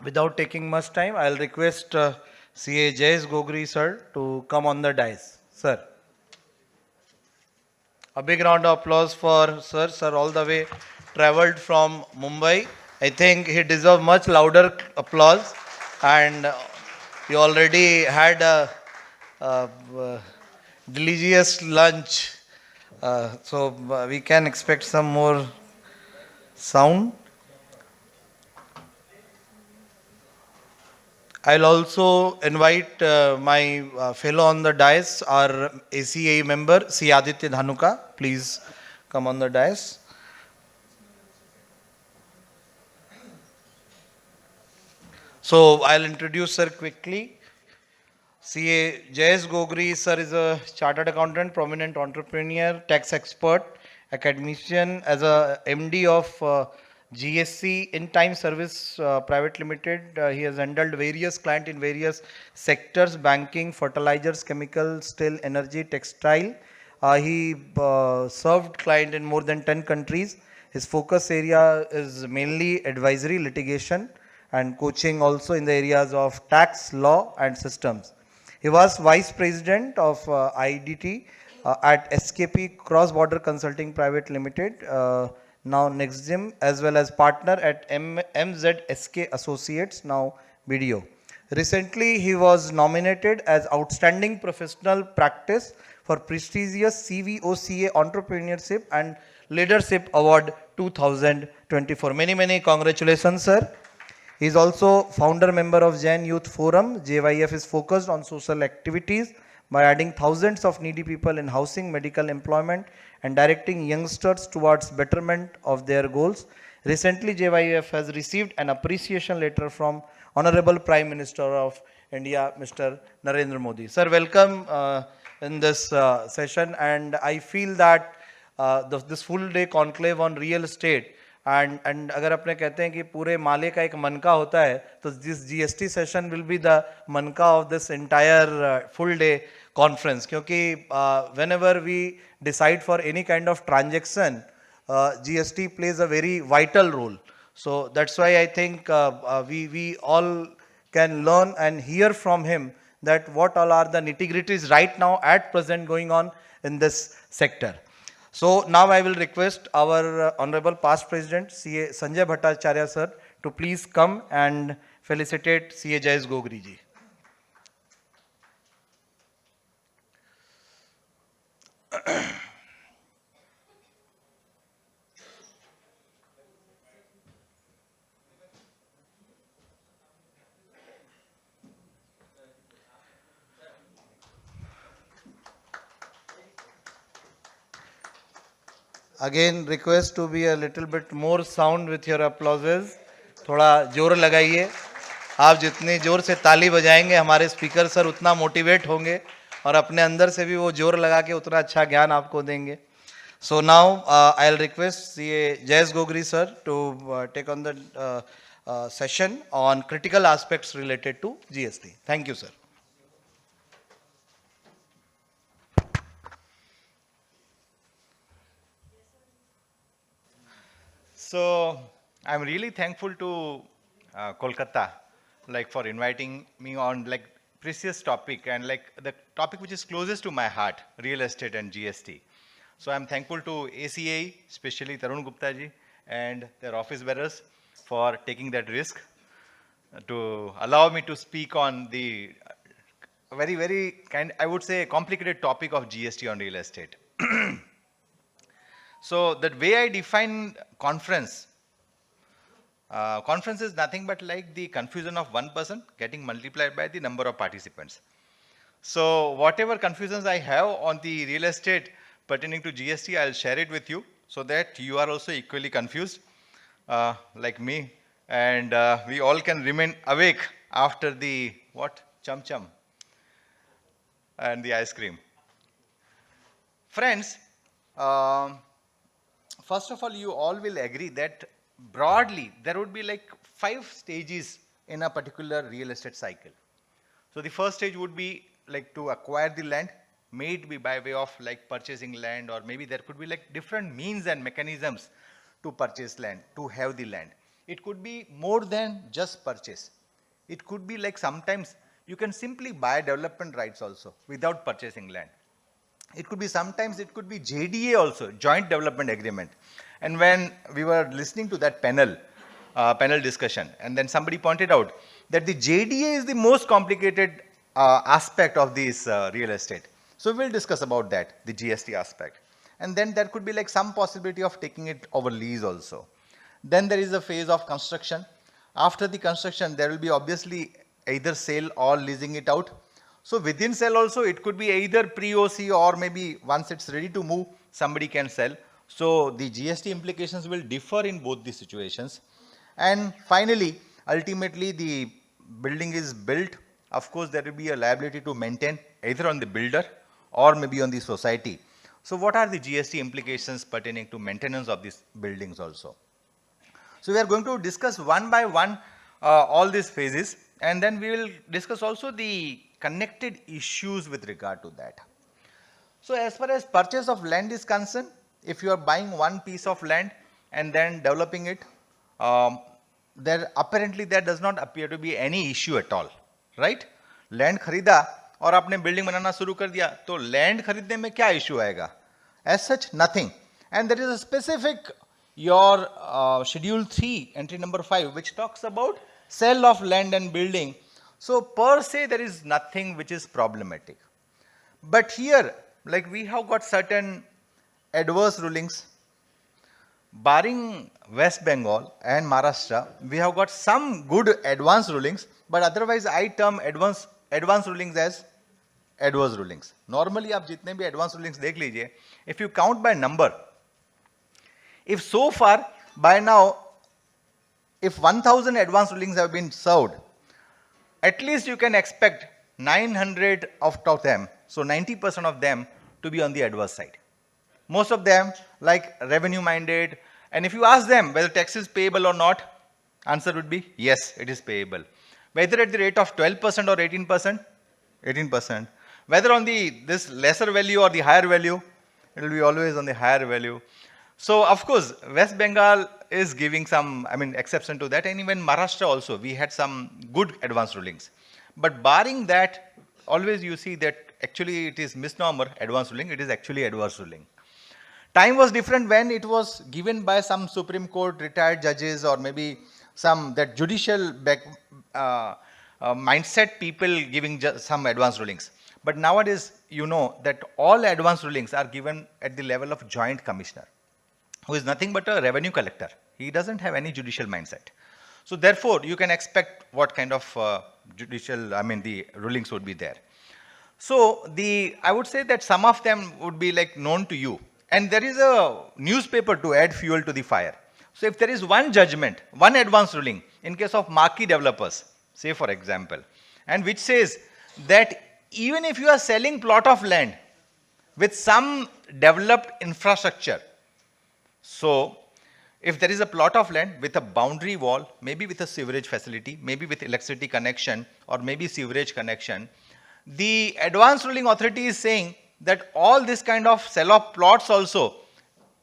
without taking much time, I'll request CA Jayesh Gogri sir to come on the dais. Sir, a big round of applause for sir. Sir, all the way traveled from Mumbai. I think he deserves much louder applause, and he already had a delicious lunch. So we can expect some more sound. I'll also invite my fellow on the dais, our ACA member, C. Aditya Dhanuka. Please come on the dais. So I'll introduce sir quickly. CA Jayesh Gogri sir is a chartered accountant, prominent entrepreneur, tax expert, academician, as a MD of GSC In Time Service Private Limited. He has handled various clients in various sectors: banking, fertilizers, chemical, steel, energy, textile. He served client in more than 10 countries. His focus area is mainly advisory, litigation, and coaching also in the areas of tax, law, and systems. He was vice president of IDT at SKP Cross Border Consulting Private Limited, now Nextgem, as well as partner at MZSK Associates, now BDO. Recently, he was nominated as Outstanding Professional Practice for prestigious CVOCA Entrepreneurship and Leadership Award 2024. Many congratulations, sir. He is also founder member of Jain Youth Forum. JYF is focused on social activities by adding thousands of needy people in housing, medical, employment, and directing youngsters towards betterment of their goals. Recently, JYF has received an appreciation letter from Honorable Prime Minister of India, Mr. Narendra Modi. Sir, welcome in this session, and I feel that this full day conclave on real estate and अगर अपने कहते हैं कि पूरे माले का एक मनका होता है तो this GST session will be the मनका of this entire full day conference क्योंकि whenever we decide for any kind of transaction GST plays a very vital role so that's why I think we all can learn and hear from him that what all are the nitty-gritties right now at present going on in this sector. So now I will request our Honorable Past President CA Sanjay Bhattacharya sir to please come and felicitate CA Jayesh Gogri ji. Again request to be a little bit more sound with your applauses. थोड़ा जोर लगाइए. आप जितनी जोर से ताली बजाएंगे हमारे स्पीकर सर उतना मोटिवेट होंगे और अपने अंदर से भी वो जोर लगा के उतना अच्छा ज्ञान आपको देंगे. So now I'll request CA Jayesh Gogri sir to take on the session on critical aspects related to GST. Thank you, sir. So I'm really thankful to Kolkata, like for inviting me on like precious topic and like the topic which is closest to my heart, real estate and GST. So I'm thankful to ACA, especially Tarun Gupta ji and their office bearers for taking that risk to allow me to speak on the very kind, I would say, complicated topic of GST on real estate. So that way I define conference. Conference is nothing but like the confusion of one person getting multiplied by the number of participants. So whatever confusions I have on the real estate pertaining to GST, I'll share it with you so that you are also equally confused like me. And we all can remain awake after the what? Chum chum and the ice cream. Friends, first of all, you all will agree that broadly there would be like 5 stages in a particular real estate cycle. So the first stage would be like to acquire the land, may it be by way of like purchasing land, or maybe there could be like different means and mechanisms to purchase land, to have the land. It could be more than just purchase. It could be like sometimes you can simply buy development rights also without purchasing land. It could be sometimes it could be JDA also, joint development agreement. And when we were listening to that panel discussion, and then somebody pointed out that the JDA is the most complicated aspect of this real estate. So we'll discuss about that, the GST aspect. And then there could be like some possibility of taking it over lease also. Then there is a phase of construction. After the construction, there will be obviously either sale or leasing it out. So within sale also, it could be either pre-OC or maybe once it's ready to move, somebody can sell. So the GST implications will differ in both the situations. And finally, ultimately the building is built. Of course, there will be a liability to maintain either on the builder or maybe on the society. So what are the GST implications pertaining to maintenance of these buildings also? So we are going to discuss one by one all these phases, and then we will discuss also the connected issues with regard to that. So as far as purchase of land is concerned, if you are buying one piece of land and then developing it, there apparently there does not appear to be any issue at all, right? Land खरीदा और आपने building बनाना शुरू कर दिया, तो land खरीदने में क्या issue आएगा? As such, nothing. And there is a specific your schedule 3 entry number 5 which talks about sale of land and building. So per se there is nothing which is problematic. But here like we have got certain adverse rulings. Barring West Bengal and Maharashtra, we have got some good advanced rulings, but otherwise I term advanced rulings as adverse rulings. Normally आप जितने भी advanced rulings देख लीजिए, if you count by number, if so far by now, if 1000 advanced rulings have been served, at least you can expect 900 of them, so 90% of them to be on the adverse side. Most of them like revenue minded, and if you ask them whether tax is payable or not, answer would be yes, it is payable. Whether at the rate of 12% or 18%, 18%. Whether on this lesser value or the higher value, it will be always on the higher value. So of course, West Bengal is giving some, exception to that, and even Maharashtra also, we had some good advanced rulings. But barring that, always you see that actually it is misnomer advanced ruling, it is actually adverse ruling. Time was different when it was given by some Supreme Court retired judges or maybe some that judicial mindset people giving some advanced rulings. But nowadays, you know that all advanced rulings are given at the level of joint commissioner, who is nothing but a revenue collector. He doesn't have any judicial mindset. So therefore, you can expect what kind of the rulings would be there. So I would say that some of them would be like known to you. And there is a newspaper to add fuel to the fire. So if there is one judgment, one advanced ruling in case of marquee developers, say for example, and which says that even if you are selling plot of land with some developed infrastructure, so if there is a plot of land with a boundary wall, maybe with a sewerage facility, maybe with electricity connection or maybe sewerage connection, the advanced ruling authority is saying that all this kind of sell of plots also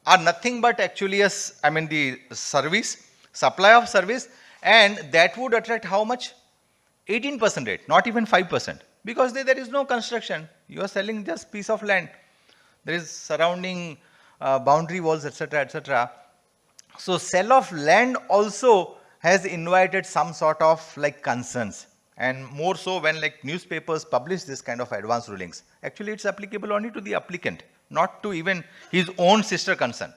are nothing but actually the service, supply of service, and that would attract how much? 18% rate, not even 5%, because there is no construction. You are selling just piece of land. There is surrounding boundary walls, etc., etc. So sell of land also has invited some sort of like concerns, and more so when like newspapers publish this kind of advanced rulings. Actually, it's applicable only to the applicant, not to even his own sister concern.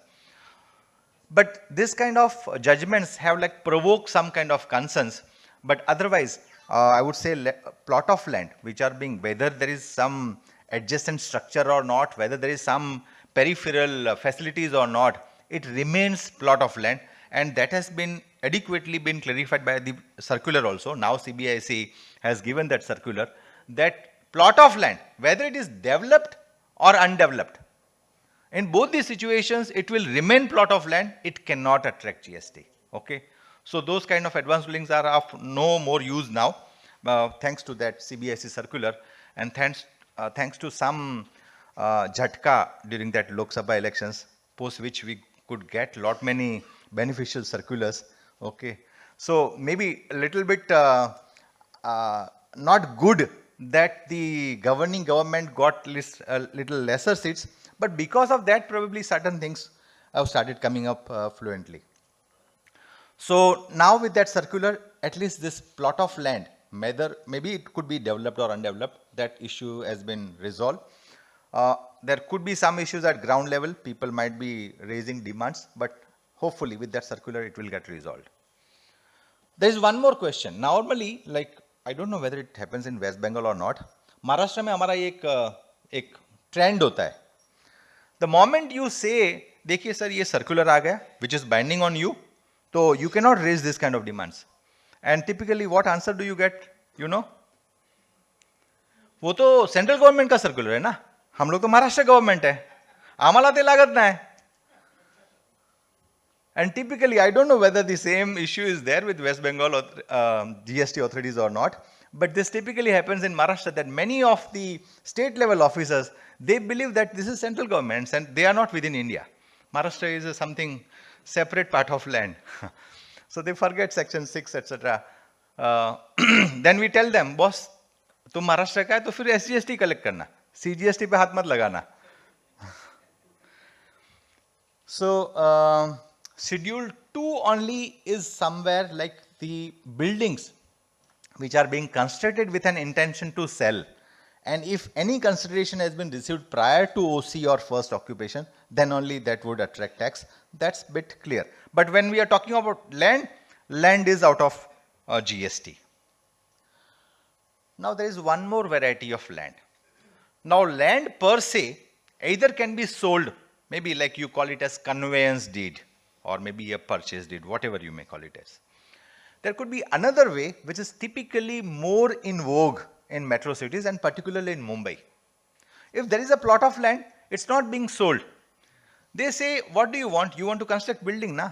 But this kind of judgments have like provoked some kind of concerns. But otherwise, I would say plot of land which are being, whether there is some adjacent structure or not, whether there is some peripheral facilities or not, it remains plot of land, and that has been adequately been clarified by the circular also. Now CBIC has given that circular that plot of land, whether it is developed or undeveloped, in both these situations it will remain plot of land, it cannot attract GST. Okay. So those kind of advanced rulings are of no more use now, thanks to that CBIC circular, and thanks to some jhatka during that Lok Sabha elections, post which we could get lot many beneficial circulars. Okay. So maybe a little bit not good that the governing government got a little lesser seats, but because of that, probably certain things have started coming up fluently. So now with that circular, at least this plot of land, maybe it could be developed or undeveloped, that issue has been resolved. There could be some issues at ground level, people might be raising demands, but hopefully with that circular it will get resolved. There is one more question. Normally, like, I don't know whether it happens in West Bengal or not. Maharashtra में हमारा एक trend होता है. The moment you say, देखिए sir ये circular आ गया, which is binding on you, so you cannot raise this kind of demands. And typically, what answer do you get? You know? वो तो सेंट्रल गवर्नमेंट का circular है ना, हम लोग तो महाराष्ट्र गवर्नमेंट है, आम्हाला ते लागत नाही. And typically, I don't know whether the same issue is there with West Bengal or GST authorities or not, but this typically happens in Maharashtra, that many of the state level officers, they believe that this is central governments and they are not within India. Maharashtra is something separate part of land. So they forget section 6, etc. Then we tell them, boss, तुम महाराष्ट्र का है तो फिर SGST collect करना, CGST पे हाथ मत लगाना. So Schedule 2 only is somewhere like the buildings which are being constructed with an intention to sell. And if any consideration has been received prior to OC or first occupation, then only that would attract tax. That's a bit clear. But when we are talking about land, land is out of GST. Now there is one more variety of land. Now land per se either can be sold, maybe like you call it as conveyance deed, or maybe a purchase deed, whatever you may call it as. There could be another way which is typically more in vogue in metro cities and particularly in Mumbai. If there is a plot of land, it's not being sold. They say, what do you want? You want to construct building, na?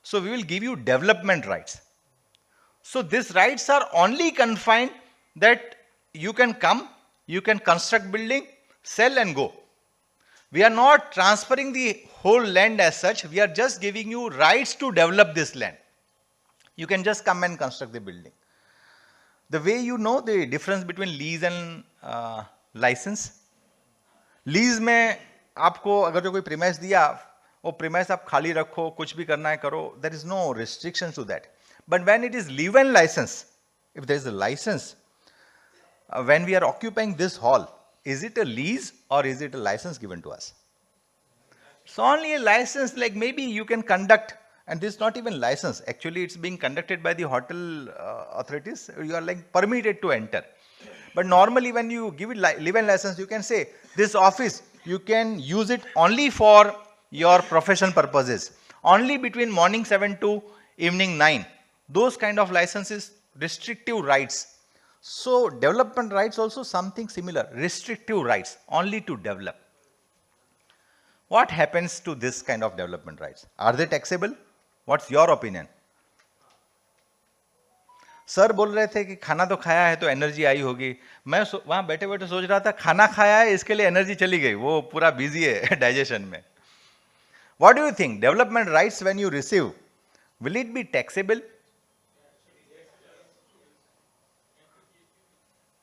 So we will give you development rights. So these rights are only confined that you can come, you can construct building, sell and go. We are not transferring the whole land as such, we are just giving you rights to develop this land. You can just come and construct the building. The way you know the difference between lease and license. Lease में आपको अगर जो कोई premise दिया, वो premise आप खाली रखो, कुछ भी करना है करो, there is no restrictions to that. But when it is live-in license, if there is a license, when we are occupying this hall, is it a lease or is it a license given to us? So only a license, like maybe you can conduct, and this is not even license, actually it's being conducted by the hotel authorities, you are like permitted to enter. But normally when you give it live-in license, you can say, this office, you can use it only for your professional purposes, only between morning 7 to evening 9. Those kind of licenses, restrictive rights. So development rights also something similar, restrictive rights, only to develop. What happens to this kind of development rights? Are they taxable? What's your opinion? Sir बोल रहे थे कि खाना तो खाया है तो energy आई होगी. मैं वहां बैठे बैठे सोच रहा था खाना खाया है इसके लिए एनर्जी चली गई, वो पूरा बिजी है डाइजेशन में. What do you think? Development rights when you receive, will it be taxable?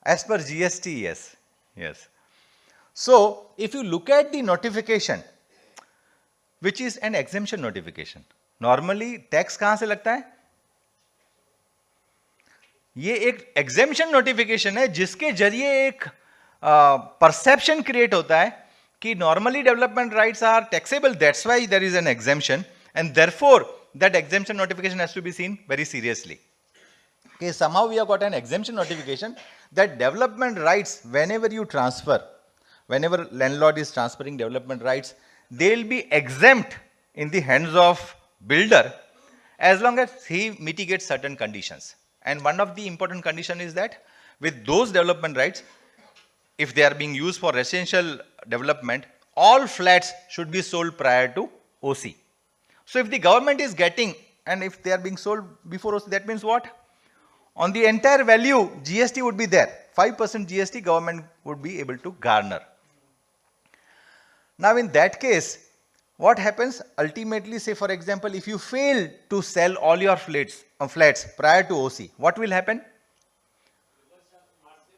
As per GST, yes. Yes. So, if you look at the notification, which is an exemption notification, normally tax कहाँ से लगता है? ये एक exemption notification है जिसके जरिए एक perception create होता है कि normally development rights are taxable, that's why there is an exemption, and therefore that exemption notification has to be seen very seriously. Okay, somehow we have got an exemption notification that development rights, whenever you transfer, whenever landlord is transferring development rights, they will be exempt in the hands of builder as long as he mitigates certain conditions. And one of the important condition is that with those development rights, if they are being used for residential development, all flats should be sold prior to OC. So if the government is getting, and if they are being sold before OC, that means what? On the entire value, GST would be there. 5% GST government would be able to garner. Now in that case, what happens ultimately? Say for example, if you fail to sell all your flats prior to OC, what will happen?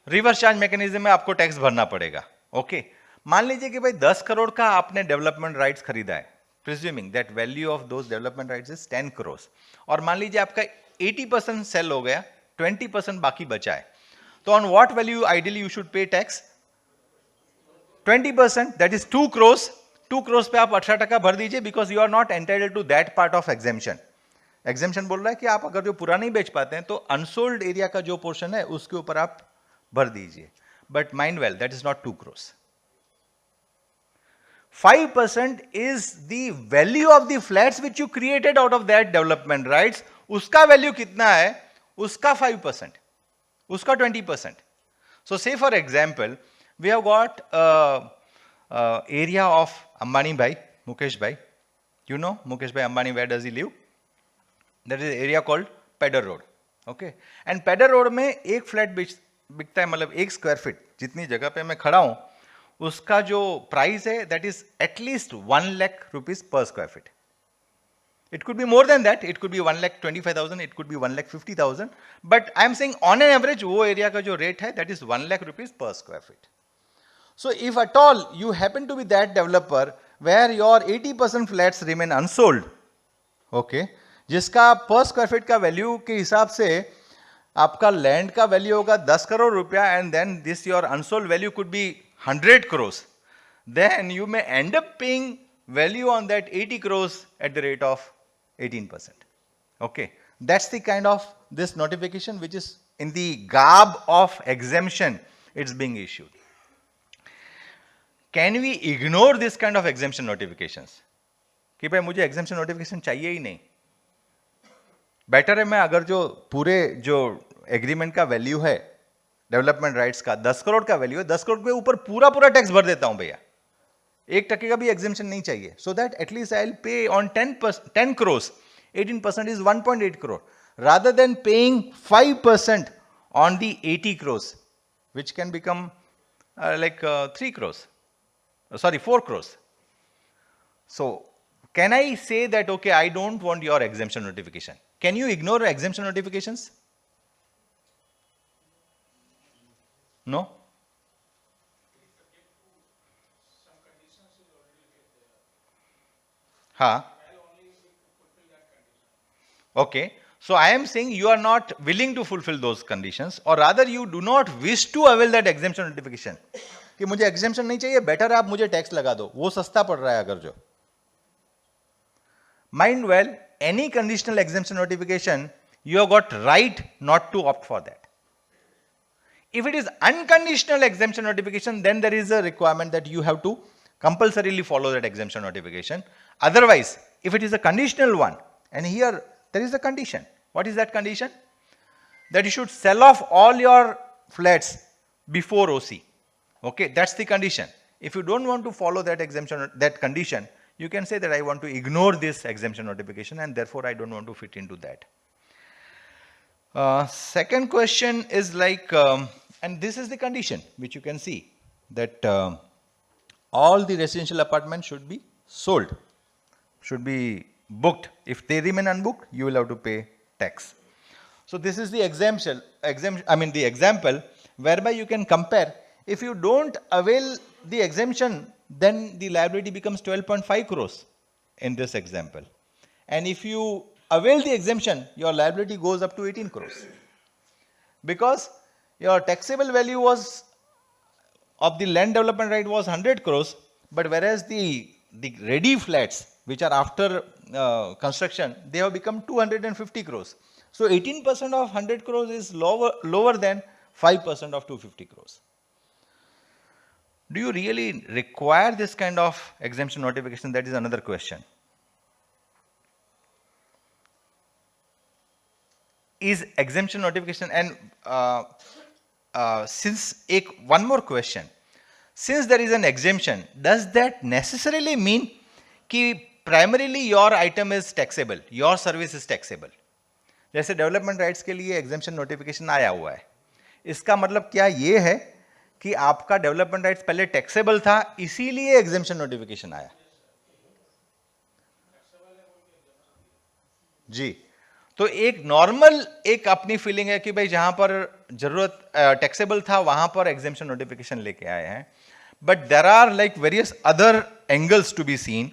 Reverse charge mechanism में आपको tax भरना पड़ेगा. Okay, मान लीजिए कि भाई 10 करोड़ का आपने डेवलपमेंट राइट्स खरीदा है, presuming that value of those development rights is 10 crore, और मान लीजिए आपका 80% सेल हो गया, 20% बाकी बचा है, तो on what value ideally you should pay tax? 20%, that is 2 crore. 2 crore पे आप 18% भर दीजिए, because you are not entitled to that part of exemption. Exemption बोल रहा है कि आप अगर जो पूरा नहीं बेच पाते हैं तो अनसोल्ड एरिया का जो पोर्शन है उसके ऊपर आप भर दीजिए. But mind well, that is not 2 crore. 5% is the value of the flats which you created out of that development rights. उसका वैल्यू कितना है? उसका 5%, उसका 20%. So say for example, we have got area of Ambani Bhai, Mukesh Bhai. You know Mukesh Bhai Ambani, where does he live? That is area called Pedder Road. Okay, and Pedder Road में एक flat बिकता है, मतलब 1 square feet जितनी जगह पे मैं खड़ा हूं, उसका जो प्राइस है that is at least 1 lakh rupees per square feet. It could be more than that, it could be 1,25,000, it could be 1,50,000, but I am saying on an average वो एरिया का जो रेट है that is 1 lakh rupees per square feet. So if at all you happen to be that developer where your 80% flats remain unsold, okay, जिसका per square feet का value के हिसाब से आपका लैंड का वैल्यू होगा 10 करोड़ रुपया, and then this your unsold value could be 100 crores, then you may end up paying value on that 80 crores at the rate of 18%. Okay, that's the kind of this notification which is in the garb of exemption it's being issued. Can we ignore this kind of exemption notifications? कि भाई मुझे exemption notification चाहिए ही नहीं. Better है मैं अगर जो पूरे जो एग्रीमेंट का वैल्यू है, डेवलपमेंट राइट्स का 10 करोड़ का वैल्यू है, 10 करोड़ के ऊपर पूरा टैक्स भर देता हूं भैया, 1% का भी एग्जेम्पशन नहीं चाहिए, so that at least I will pay on 10 crore, 18% is 1.8 crore, rather than paying 5% on the 80 crore, which can become like 3 crore, sorry 4 crore. So can I say that okay, I don't want your exemption notification? Can you ignore exemption notifications? No? Huh? Okay. So I am saying you are not willing to fulfill those conditions, or rather you do not wish to avail that exemption notification. कि मुझे exemption नहीं चाहिए, better आप मुझे tax लगा दो, वो सस्ता पड़ रहा है अगर जो. Mind well, any conditional exemption notification, you have got right not to opt for that. If it is unconditional exemption notification, then there is a requirement that you have to compulsorily follow that exemption notification. Otherwise, if it is a conditional one, and here there is a condition. What is that condition? That you should sell off all your flats before OC. Okay, that's the condition. If you don't want to follow that exemption, that condition, you can say that I want to ignore this exemption notification and therefore I don't want to fit into that. Second question is like, and this is the condition which you can see, that all the residential apartments should be sold, should be booked. If they remain unbooked, you will have to pay tax. So this is the the example whereby you can compare. If you don't avail the exemption, then the liability becomes 12.5 crores in this example. And if you avail the exemption, your liability goes up to 18 crores. Because your taxable value was of the land development right was 100 crores, but whereas the ready flats which are after construction, they have become 250 crores. So 18% of 100 crores is lower than 5% of 250 crores. Do you really require this kind of exemption notification? That is another question. Is exemption notification, and one more question. Since there is an exemption, does that necessarily mean कि primarily your item is taxable, your service is taxable? जैसे development rights के लिए exemption notification आया हुआ है, इसका मतलब क्या ये है कि आपका डेवलपमेंट राइट्स पहले टैक्सेबल था इसीलिए एग्जेम्पशन नोटिफिकेशन आया? जी। तो एक नॉर्मल एक अपनी फीलिंग है कि भाई जहां पर जरूरत टैक्सेबल था वहां पर एग्जेम्पशन नोटिफिकेशन लेके आए हैं, but there are like various other angles to be seen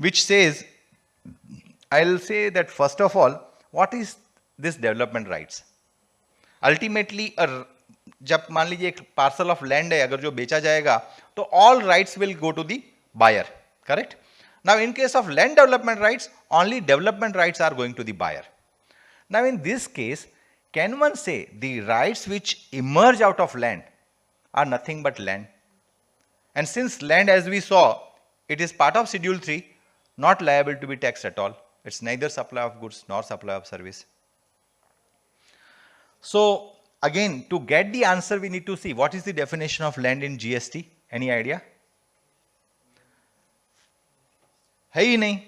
which says, I'll say that first of all, what is this development rights? Ultimately, जब मान लीजिए एक पार्सल ऑफ लैंड है अगर जो बेचा जाएगा तो all rights will go to the buyer, correct? Now in case of land development rights, only development rights are going to the buyer. Now in this case, can one say the rights which emerge out of land are nothing but land? And since land, as we saw, it is part of Schedule 3, not liable to be taxed at all. It's neither supply of goods nor supply of service. So again, to get the answer, we need to see what is the definition of land in GST. Any idea? है ही नहीं.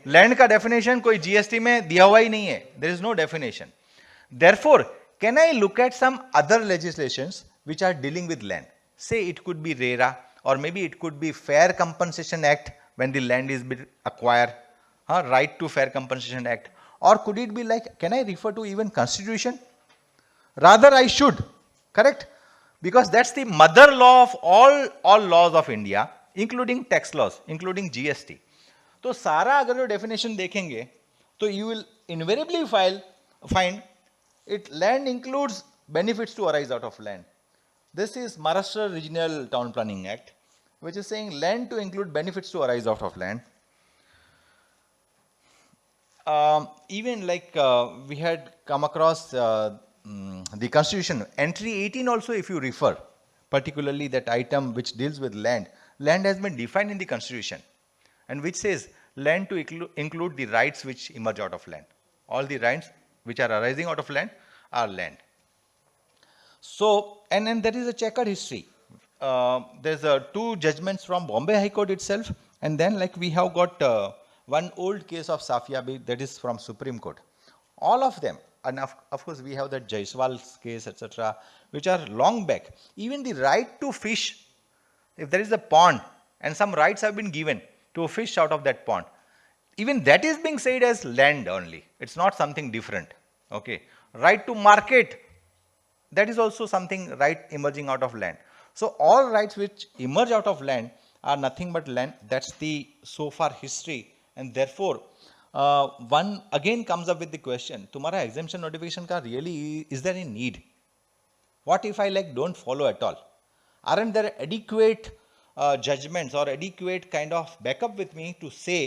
Land का definition कोई GST में दिया हुआ ही नहीं है. There is no definition. Therefore can I look at some other legislations which are dealing with land? Say it could be RERA, और maybe it could be fair compensation act when the land is been acquire, right to fair compensation act, और could it be like, can I refer to even constitution? Rather I should, correct? because that's the mother law of all laws of India, including tax laws, including GST. तो सारा अगर जो definition देखेंगे तो you will invariably find it land includes benefits to arise out of land. This is Maharashtra regional town planning act which is saying land to include benefits to arise out of land. Even like we had come across the constitution entry 18 also, if you refer particularly that item which deals with land, land has been defined in the constitution, and which says land to include the rights which emerge out of land. All the rights which are arising out of land are land. So, and then there is a checkered history. There's two judgments from Bombay High Court itself, and then like we have got one old case of Safiabi that is from Supreme Court. All of them, and of course we have that Jaiswal's case, etc., which are long back. Even the right to fish, if there is a pond and some rights have been given to fish out of that pond, even that is being said as land only. It's not something different. Okay. Right to market, that is also something right emerging out of land. So all rights which emerge out of land are nothing but land. That's the so far history, and therefore one again comes up with the question: तुम्हारा exemption notification का really is there any need? What if I like don't follow at all? Aren't there adequate judgments or adequate kind of backup with me to say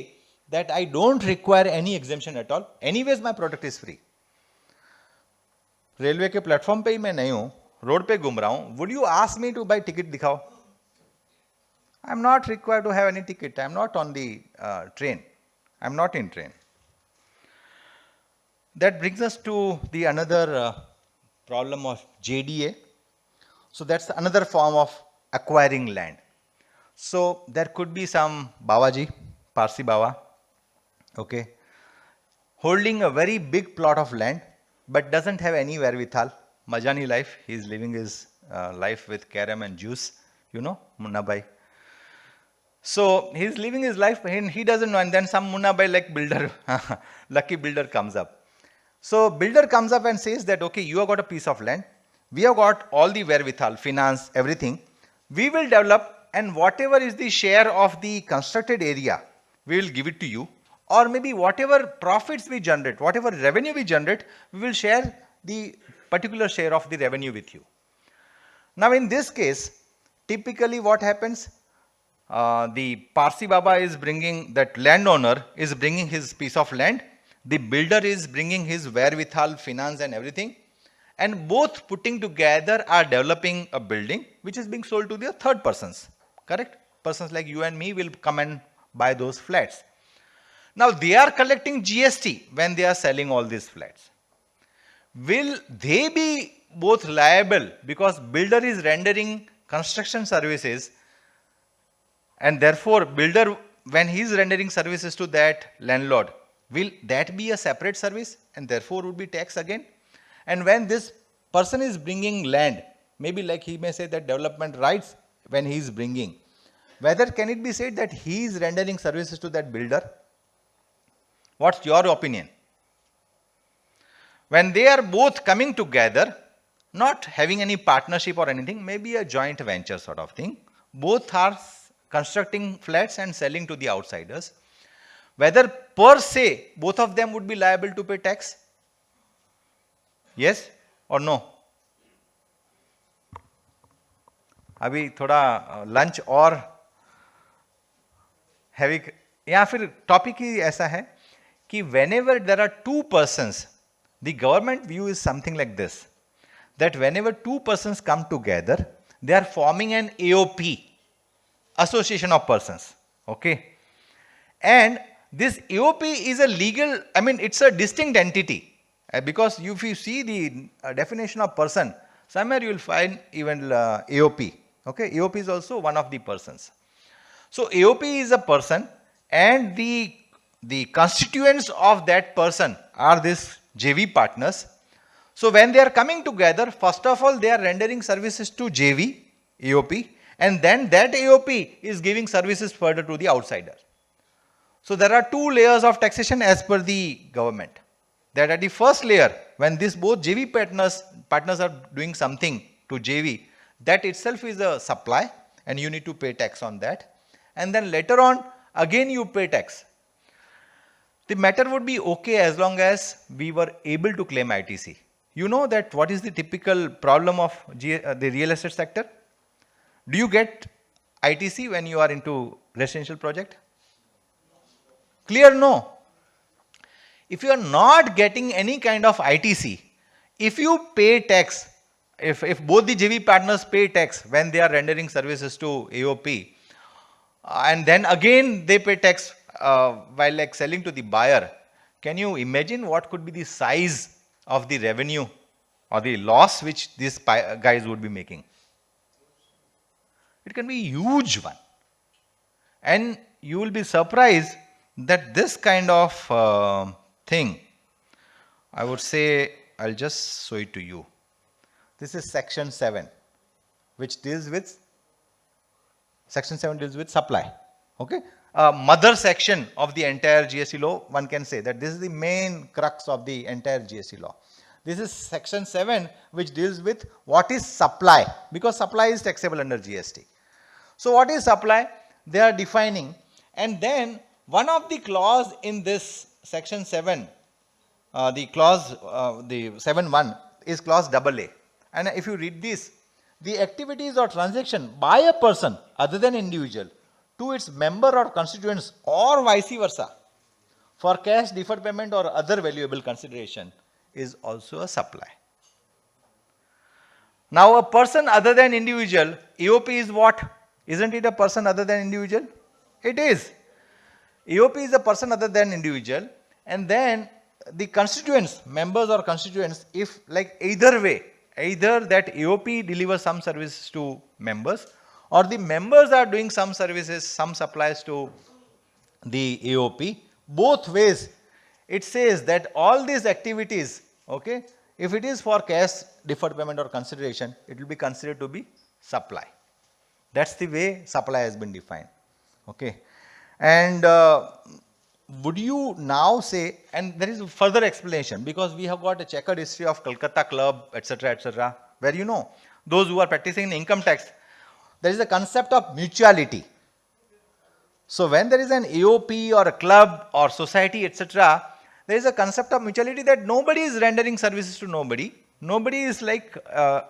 that I don't require any exemption at all? Anyways, my product is free. Railway के platform पे ही मैं नहीं हूं, road पे घूम रहा हूं. Would you ask me to buy ticket दिखाओ? I am not required to have any ticket. I am not on the train. I am not in train. That brings us to the another problem of JDA. So that's another form of acquiring land. So there could be some Babaji, Parsi Baba, okay, holding a very big plot of land, but doesn't have any wherewithal. Majani life, he is living his life with carom and juice, you know, Munna Bhai. So he is living his life, and he doesn't know, and then some Munna Bhai like builder, lucky builder comes up. So builder comes up and says that, okay, you have got a piece of land, we have got all the wherewithal, finance, everything. We will develop, and whatever is the share of the constructed area, we will give it to you. Or maybe whatever profits we generate, whatever revenue we generate, we will share the particular share of the revenue with you. Now in this case, typically what happens, the Parsi Baba is bringing, that landowner is bringing his piece of land, the builder is bringing his wherewithal, finance and everything, and both putting together are developing a building which is being sold to the third persons, correct? Persons like you and me will come and buy those flats. Now they are collecting GST when they are selling all these flats. Will they be both liable because builder is rendering construction services, and therefore builder, when he is rendering services to that landlord, will that be a separate service and therefore would be taxed again? And when this person is bringing land, maybe like he may say that development rights when he is bringing, whether can it be said that he is rendering services to that builder? What's your opinion? when they are both coming together, not having any partnership or anything, maybe a joint venture sort of thing, both are constructing flats and selling to the outsiders, whether per se both of them would be liable to pay tax? Yes or no? अभी थोड़ा lunch और heavy, या फिर topic ही ऐसा है कि whenever there are two persons, the government view is something like this, that whenever two persons come together, they are forming an AOP, association of persons, okay? And this AOP is a legal, I mean, it's a distinct entity, because if you see the definition of person, somewhere you will find even AOP, okay? AOP is also one of the persons. So AOP is a person, and the constituents of that person are these JV partners. So when they are coming together, first of all, they are rendering services to JV, AOP, and then that AOP is giving services further to the outsider. So there are two layers of taxation as per the government. That at the first layer, when these both JV partners are doing something to JV, that itself is a supply and you need to pay tax on that. And then later on, again you pay tax. The matter would be okay as long as we were able to claim ITC. You know that what is the typical problem of the real estate sector? Do you get ITC when you are into residential project? Clear no. If you are not getting any kind of ITC, if you pay tax, if both the JV partners pay tax when they are rendering services to AOP, and then again they pay tax while like selling to the buyer, can you imagine what could be the size of the revenue or the loss which these guys would be making? It can be a huge one. And you will be surprised that this kind of thing, I would say, I'll just show it to you. This is section 7, which deals with, section 7 deals with supply. Okay? Mother section of the entire GST law, one can say that this is the main crux of the entire GST law. This is section 7, which deals with what is supply, because supply is taxable under GST. So what is supply? They are defining, and then one of the clause in this section 7, the clause, the 7.1 is clause AA. And if you read this, the activities or transaction by a person other than individual to its member or constituents or vice versa for cash, deferred payment or other valuable consideration is also a supply. Now a person other than individual, AOP is what? Isn't it a person other than individual? It is. AOP is a person other than individual, and then the constituents, members or constituents, if like either way, either that AOP delivers some services to members or the members are doing some services, some supplies to the AOP, both ways it says that all these activities, okay, if it is for cash, deferred payment or consideration, it will be considered to be supply. That's the way supply has been defined. Okay. And would you now say, and there is a further explanation, because we have got a checkered history of Calcutta Club, etc., where you know, those who are practicing income tax, there is a concept of mutuality. So when there is an AOP or a club or society, etc., there is a concept of mutuality that nobody is rendering services to nobody. Nobody is like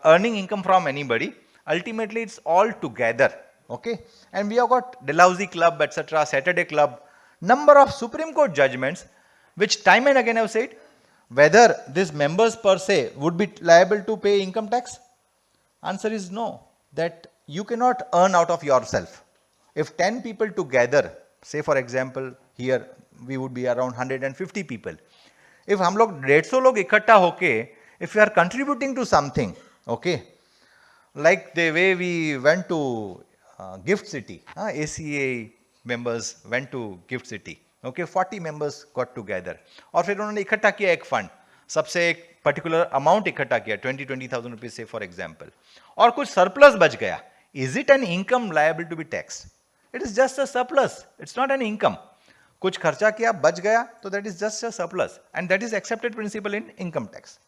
earning income from anybody. Ultimately, it's all together. Okay, and we have got Dalhousie Club, etc., Saturday Club, number of Supreme Court judgments, which time and again I have said, whether these members per se would be liable to pay income tax. Answer is no, that you cannot earn out of yourself. If 10 people together, say for example, here we would be around 150 people. If हम लोग 150 लोग इकट्ठा होके, if we are contributing to something, okay, like the way we went to Gift City, ACA members went to Gift City, okay, 40 members got together, और फिर उन्होंने इकट्ठा किया एक फंड, सबसे एक पर्टिकुलर अमाउंट इकट्ठा किया 20,000 रुपीज से फॉर एग्जांपल, और कुछ सरप्लस बच गया, is it an income liable to be taxed? It is just a surplus, it's not an income. कुछ खर्चा किया बच गया, तो that is just a surplus, and that is accepted principle in income tax.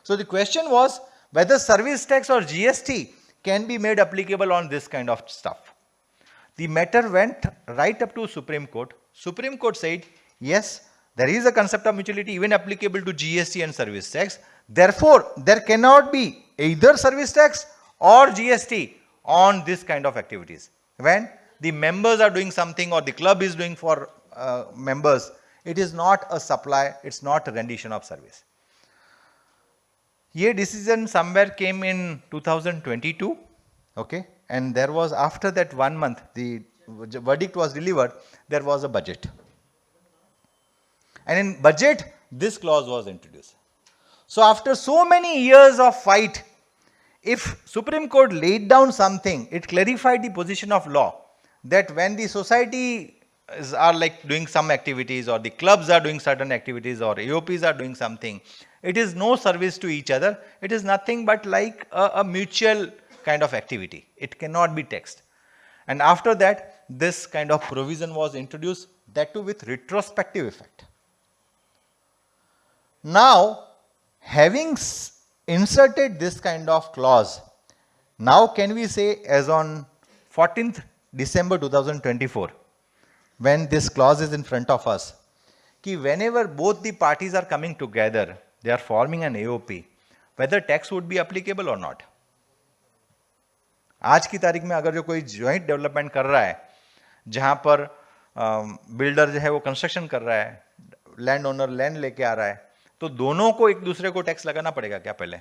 So the question was whether service tax or GST can be made applicable on this kind of stuff. The matter went right up to Supreme Court. Supreme Court said, yes, there is a concept of mutuality even applicable to GST and service tax. Therefore, there cannot be either service tax or GST on this kind of activities. When the members are doing something or the club is doing for members, it is not a supply, it's not a rendition of service. Ye decision somewhere came in 2022, okay, and there was, after that 1 month, the verdict was delivered, there was a budget. And in budget, this clause was introduced. So after so many years of fight, if Supreme Court laid down something, it clarified the position of law that when the society are like doing some activities, or the clubs are doing certain activities, or AOPs are doing something, it is no service to each other. It is nothing but like a mutual kind of activity. It cannot be taxed. And after that, this kind of provision was introduced, that too with retrospective effect. Now, having inserted this kind of clause, now can we say as on 14th December 2024, when this clause is in front of us, कि whenever both the parties are coming together, they are forming an AOP, whether tax would be applicable or not. आज की तारीख में अगर जो कोई joint development कर रहा है, जहां पर बिल्डर जो है वो कंस्ट्रक्शन कर रहा है, लैंड ओनर लैंड लेके आ रहा है, तो दोनों को एक दूसरे को टैक्स लगाना पड़ेगा क्या पहले,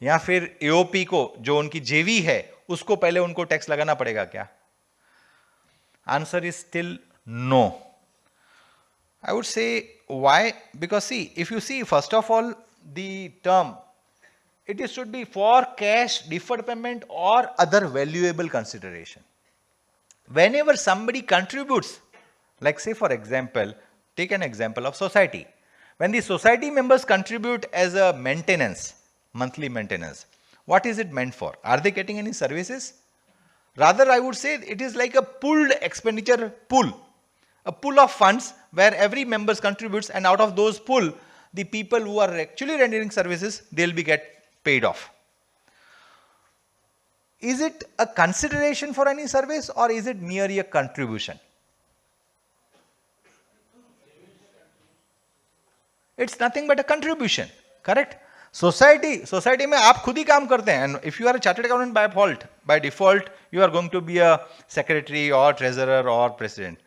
या फिर एओपी को जो उनकी जेवी है उसको पहले उनको टैक्स लगाना पड़ेगा क्या? Answer is still no. I would say why? Because see, if you see, first of all, the term, it should be for cash, deferred payment or other valuable consideration. Whenever somebody contributes, like say for example, take an example of society. When the society members contribute as a maintenance, monthly maintenance, what is it meant for? Are they getting any services? Rather, I would say it is like a pooled expenditure pool. A pool of funds where every member contributes, and out of those pool, the people who are actually rendering services, they'll be get paid off. Is it a consideration for any service, or is it merely a contribution? It's nothing but a contribution, correct? Society में आप खुद ही काम करते हैं, and if you are a chartered accountant by default, you are going to be a secretary or treasurer or president.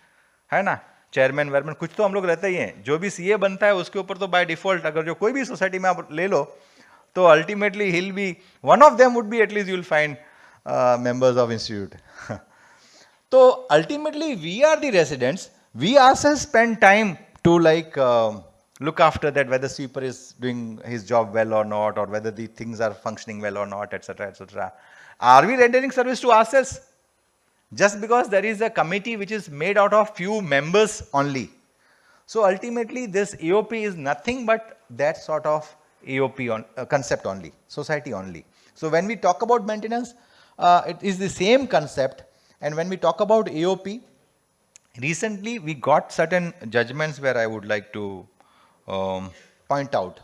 है ना, chairman वेयरमैन कुछ तो हम लोग रहते ही हैं. जो भी सीए बनता है उसके ऊपर तो बाय डिफॉल्ट अगर जो कोई भी सोसाइटी में आप ले लो तो ultimately he'll be one of them would be at least you will find members of institute. तो ultimately we are the residents, we ourselves spend time to like look after that whether sweeper is doing his job well or not, or whether the things are functioning well or not, etc., etc. Are we rendering service to ourselves? Just because there is a committee which is made out of few members only. So ultimately this AOP is nothing but that sort of AOP on, concept only, society only. So when we talk about maintenance, it is the same concept. And when we talk about AOP, recently we got certain judgments where I would like to point out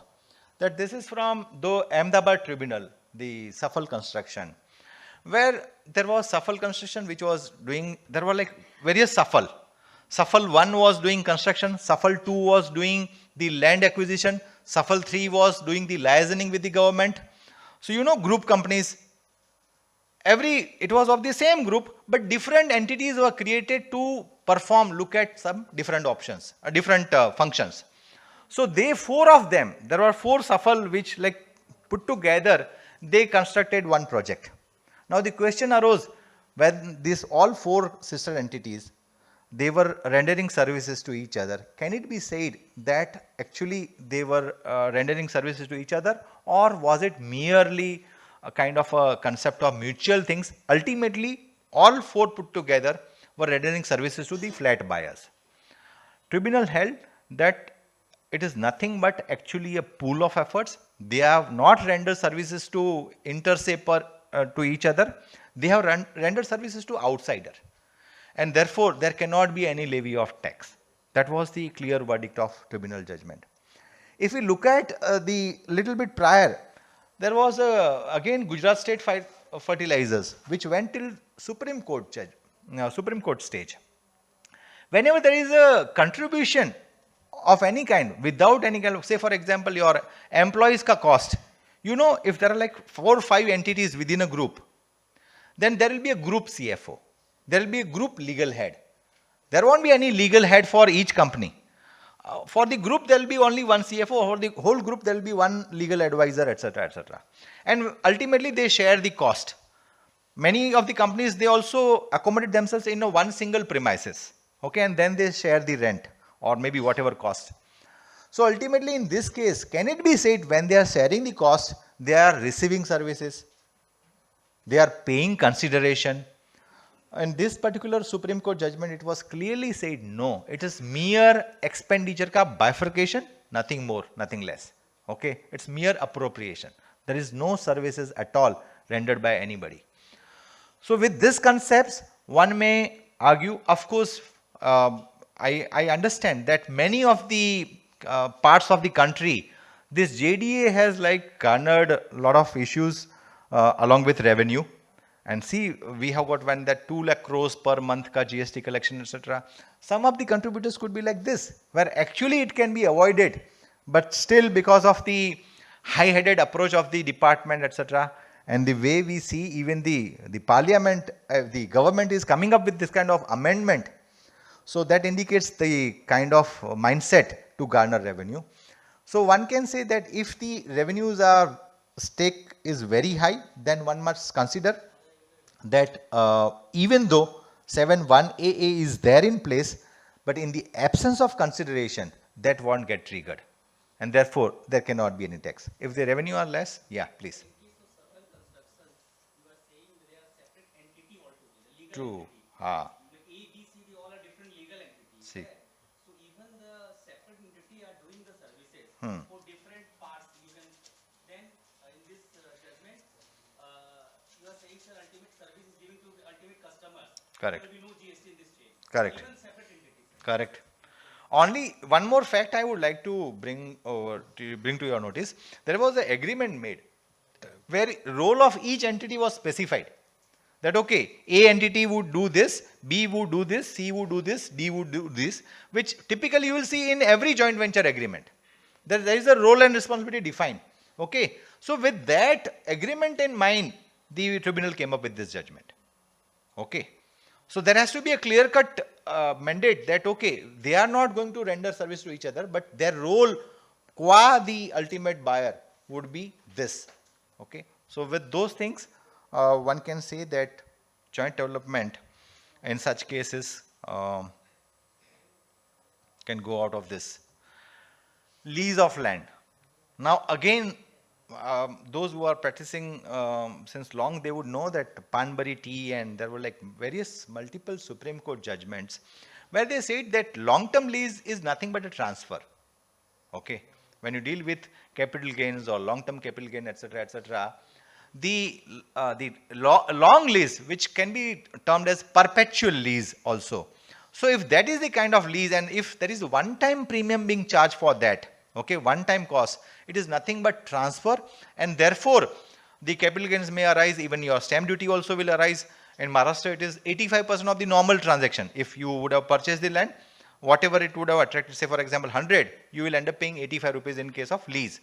that this is from the Ahmedabad Tribunal, the Safal construction, where there was Safal construction which was doing, there were like various Safal. Safal 1 was doing construction, Safal 2 was doing the land acquisition, Safal 3 was doing the liaising with the government. So you know group companies, it was of the same group, but different entities were created to look at some different options, different functions. So four of them, there were 4 Safal which like put together, they constructed one project. Now the question arose, when these all 4 sister entities, they were rendering services to each other, can it be said that actually they were rendering services to each other, or was it merely a kind of a concept of mutual things? Ultimately, all 4 put together were rendering services to the flat buyers. Tribunal held that it is nothing but actually a pool of efforts. They have not rendered services to inter-se to each other, they have rendered services to outsider, and therefore there cannot be any levy of tax. That was the clear verdict of tribunal judgment. If we look at the little bit prior, there was again Gujarat State Fertilizers, which went till Supreme Court Supreme Court stage. Whenever there is a contribution of any kind, without any kind of, say for example, your employees ka cost, you know, if there are like 4 or 5 entities within a group, then there will be a group CFO. There will be a group legal head. There won't be any legal head for each company. For the group, there will be only one CFO. For the whole group, there will be one legal advisor, etc., etc. And ultimately, they share the cost. Many of the companies, they also accommodate themselves in a one single premises. Okay, and then they share the rent or maybe whatever cost. So ultimately, in this case, can it be said when they are sharing the cost, they are receiving services, they are paying consideration? In this particular Supreme Court judgment, it was clearly said no. It is mere expenditure ka bifurcation, nothing more, nothing less. Okay, it's mere appropriation. There is no services at all rendered by anybody. So with these concepts, one may argue, of course, I understand that many of the parts of the country, this JDA has like garnered a lot of issues along with revenue. And see, we have got one that 2 lakh crores per month ka GST collection, etc. Some of the contributors could be like this, where actually it can be avoided, but still because of the high-headed approach of the department, etc. And the way we see even the parliament, the government is coming up with this kind of amendment. So that indicates the kind of mindset to garner revenue. So one can say that if the revenues are stake is very high, then one must consider that even though 7(1)AA is there in place, but in the absence of consideration, that won't get triggered. And therefore, there cannot be any tax. If the revenue are less, yeah, please. True. Ah. See. So even the separate entity are doing the services for different parts. You can then in this judgment, you are saying sir, ultimate service is given to the ultimate customer. Correct. There will be no GST in this chain. Correct. Even separate entities. Correct. Only one more fact I would like to bring to your notice. There was an agreement made where role of each entity was specified. That okay, A entity would do this, B would do this, C would do this, D would do this, which typically you will see in every joint venture agreement. There is a role and responsibility defined. Okay, so with that agreement in mind, the tribunal came up with this judgment. Okay, so there has to be a clear-cut mandate that okay, they are not going to render service to each other, but their role qua the ultimate buyer would be this. Okay, so with those things, one can say that joint development in such cases can go out of this. Lease of land. Now again, those who are practicing since long, they would know that Panbari tea, and there were like various multiple Supreme Court judgments where they said that long-term lease is nothing but a transfer. Okay, when you deal with capital gains or long-term capital gain, etc., etc., the long lease, which can be termed as perpetual lease also. So if that is the kind of lease, and if there is one-time premium being charged for that, okay, one-time cost, it is nothing but transfer, and therefore the capital gains may arise, even your stamp duty also will arise. In Maharashtra, it is 85% of the normal transaction. If you would have purchased the land, whatever it would have attracted, say for example 100, you will end up paying 85 rupees in case of lease.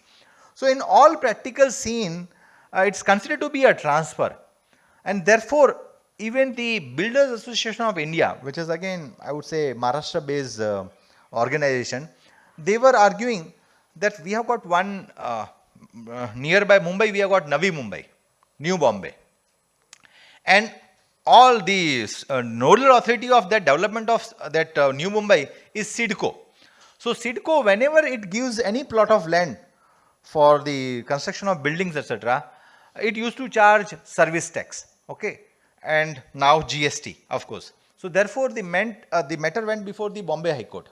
So in all practical scene, it's considered to be a transfer, and therefore even the Builders Association of India, which is again I would say Maharashtra based organization, they were arguing that we have got one nearby Mumbai, we have got Navi Mumbai, New Bombay, and all the nodal authority of that development of that New Mumbai is CIDCO. So CIDCO, whenever it gives any plot of land for the construction of buildings, etc., it used to charge service tax, okay, and now GST, of course. So therefore, the matter went before the Bombay High Court.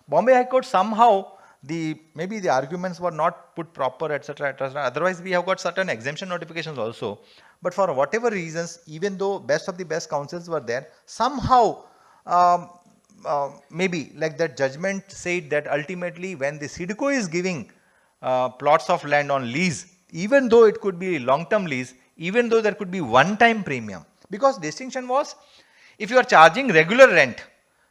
Bombay High Court somehow maybe the arguments were not put proper, etc., etc. Otherwise, we have got certain exemption notifications also. But for whatever reasons, even though best of the best counsels were there, somehow maybe like that judgment said that ultimately when the CIDCO is giving plots of land on lease, even though it could be long-term lease, even though there could be one-time premium, because distinction was if you are charging regular rent,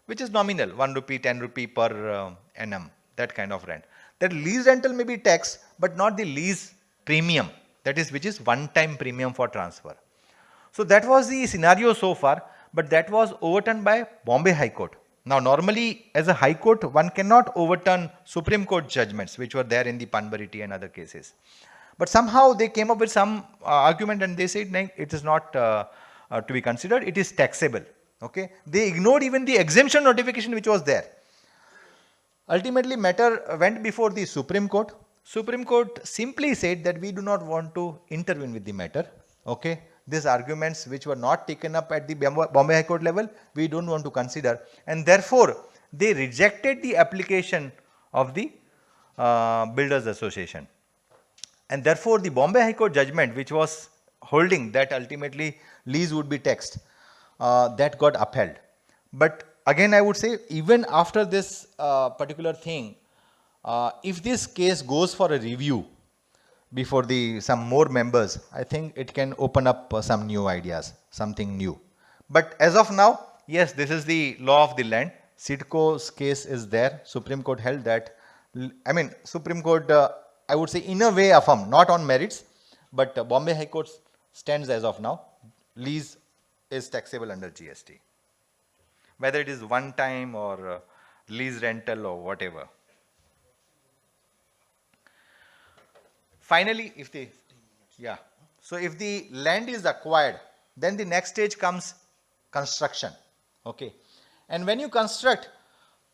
which is nominal, 1 rupee, 10 rupee per annum, that kind of rent. That lease rental may be tax, but not the lease premium, that is which is one-time premium for transfer. So that was the scenario so far, but that was overturned by Bombay High Court. Now normally as a High Court, one cannot overturn Supreme Court judgments which were there in the Panbariti and other cases. But somehow they came up with some argument and they said, no, it is not to be considered, it is taxable. Okay, they ignored even the exemption notification which was there. Ultimately matter went before the Supreme Court. Supreme Court simply said that we do not want to intervene with the matter. Okay, these arguments which were not taken up at the Bombay High Court level, we don't want to consider, and therefore they rejected the application of the Builders Association. And therefore the Bombay High Court judgment which was holding that ultimately lease would be taxed, that got upheld. But again I would say even after this particular thing, if this case goes for a review before some more members, I think it can open up some new ideas, something new. But as of now, yes, this is the law of the land. CIDCO's case is there. Supreme Court held that. I mean, Supreme Court, I would say in a way affirmed, not on merits, but Bombay High Court stands as of now. Lease is taxable under GST. Whether it is one time or lease rental or whatever. Finally, if the land is acquired, then the next stage comes construction. Okay, and when you construct,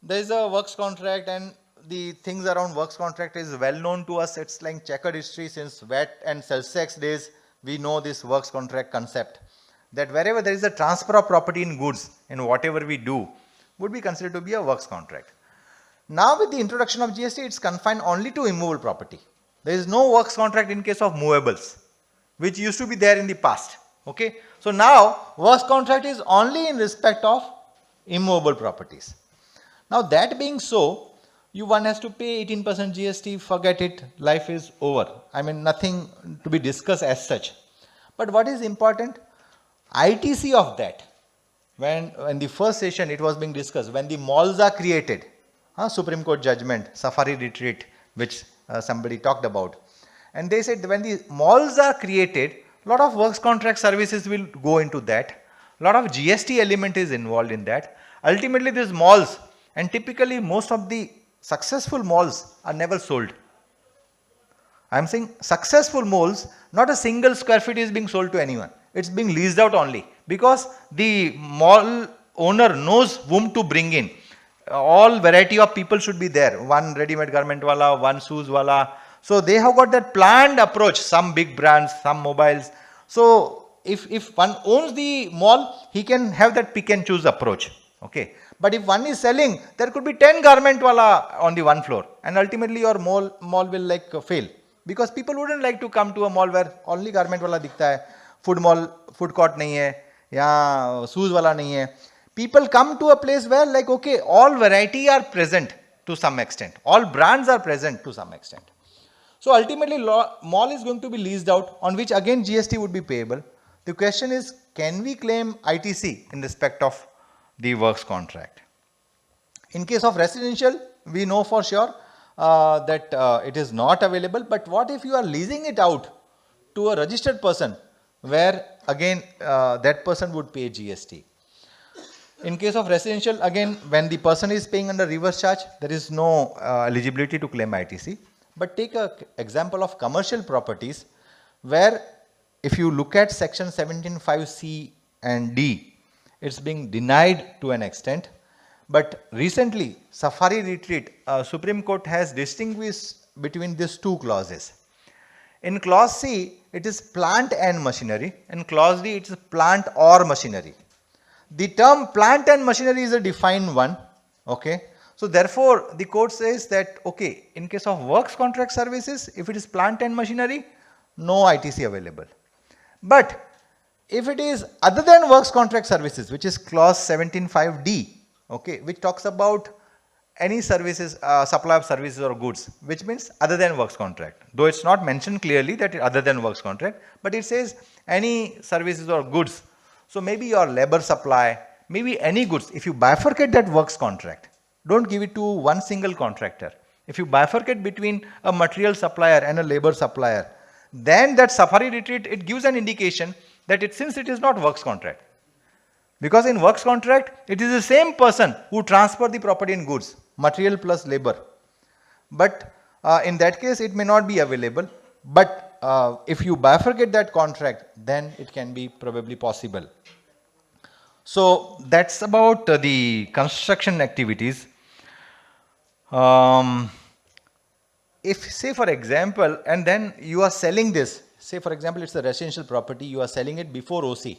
there is a works contract, and the things around works contract is well known to us. It's like checkered history since WET and Celsex days. We know this works contract concept, that wherever there is a transfer of property in goods and whatever we do would be considered to be a works contract. Now with the introduction of GST, it's confined only to immovable property. There is no works contract in case of movables, which used to be there in the past. Okay, so now works contract is only in respect of immovable properties. Now that being so, one has to pay 18% GST, forget it, life is over. I mean, nothing to be discussed as such. But what is important, ITC of that, when in the first session it was being discussed, when the malls are created, Supreme Court judgment, Safari Retreat, which somebody talked about, and they said when the malls are created, a lot of works contract services will go into that, a lot of GST element is involved in that. Ultimately these malls, and typically most of the successful malls are never sold. I am saying successful malls, not a single square feet is being sold to anyone. It's being leased out only because the mall owner knows whom to bring in. All variety of people should be there. One ready-made garment wala, one shoes wala. So they have got that planned approach. Some big brands, some mobiles. So if one owns the mall, he can have that pick and choose approach. Okay. But if one is selling, there could be 10 garment wala on the one floor, and ultimately your mall will like fail, because people wouldn't like to come to a mall where only garment wala dikhta hai, food court nahi hai, ya shoes wala nahi hai. People come to a place where like, okay, all variety are present to some extent, all brands are present to some extent. So ultimately mall is going to be leased out, on which again GST would be payable. The question is, can we claim ITC in respect of the works contract? In case of residential, we know for sure that it is not available. But what if you are leasing it out to a registered person, where again that person would pay GST? In case of residential, again, when the person is paying under reverse charge, there is no eligibility to claim ITC. But take an example of commercial properties, where if you look at section 17(5)(c) and D, it's being denied to an extent. But recently, Safari Retreat, Supreme Court has distinguished between these two clauses. In clause C, it is plant and machinery. In clause D, it is plant or machinery. The term plant and machinery is a defined one. Okay. So therefore, the court says that, okay, in case of works contract services, if it is plant and machinery, no ITC available. But if it is other than works contract services, which is clause 17(5)(d), okay, which talks about any services, supply of services or goods, which means other than works contract. Though it's not mentioned clearly that other than works contract, but it says any services or goods. So maybe your labor supply, maybe any goods. If you bifurcate that works contract, don't give it to one single contractor. If you bifurcate between a material supplier and a labor supplier, then that safari retreat, it gives an indication that since it is not works contract. Because in works contract, it is the same person who transfer the property and goods, material plus labor. But in that case, it may not be available. But if you bifurcate that contract, then it can be probably possible. So that's about the construction activities. If say for example, and then you are selling this, say for example, it's a residential property, you are selling it before OC.